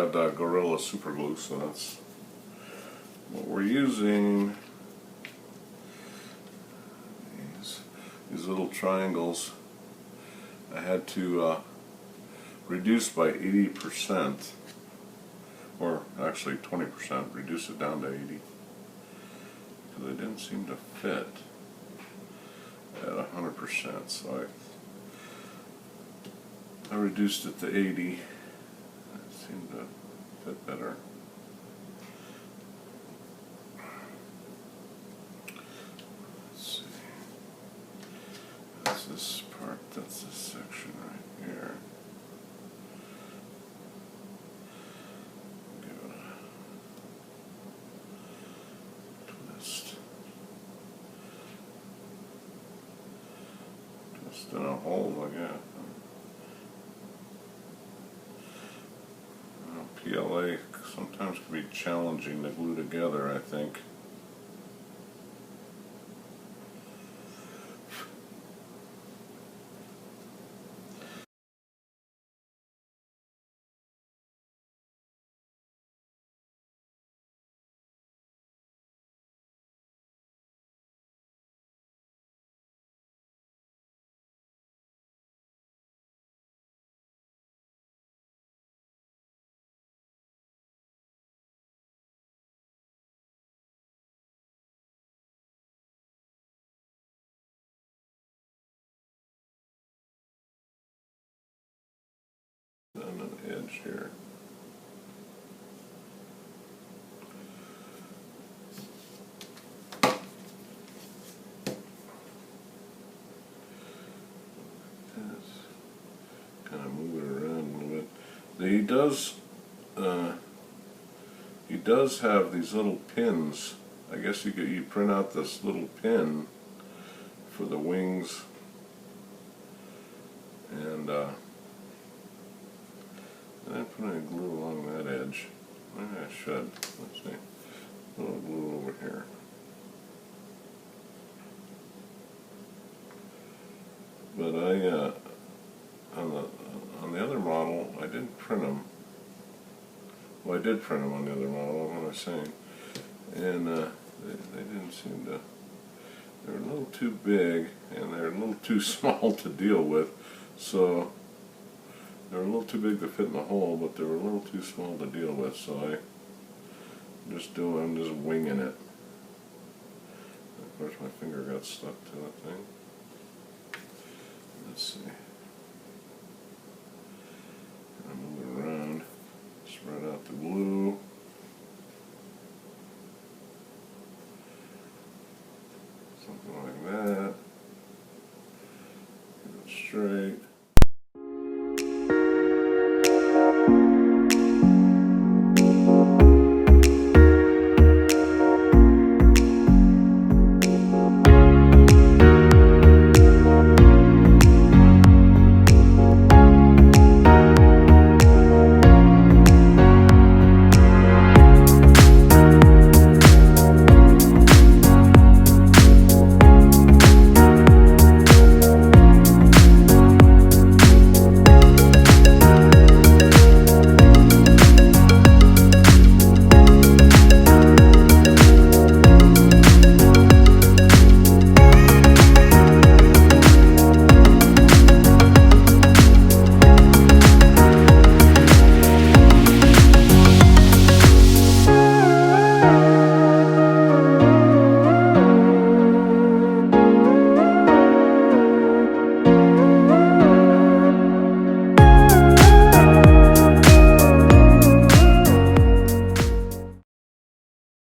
had Gorilla super glue, so that's what we're using. These little triangles I had to reduce by 80%, or actually 20%, reduce it down to 80, because they didn't seem to fit at 100%, so I reduced it to 80. It seemed to fit better. Let's see. That's this part, that's this section right here. Give it a twist. Twist in a hole like that. PLA sometimes can be challenging to glue together, I think. On an edge here. Kind of move it around a little bit. He does have these little pins. I guess you print out this little pin for the wings, and I didn't put any glue along that edge. Maybe I should. Let's see. A little glue over here. But on the other model, I didn't print them. Well, I did print them on the other model, what am I saying? And they didn't seem to, they were a little too big, and they're a little too small to deal with. So they were a little too big to fit in the hole, but they were a little too small to deal with. So I'm just winging it. Of course, my finger got stuck to that thing. Let's see. Move it around. Spread out the glue. Something like that. Get it straight.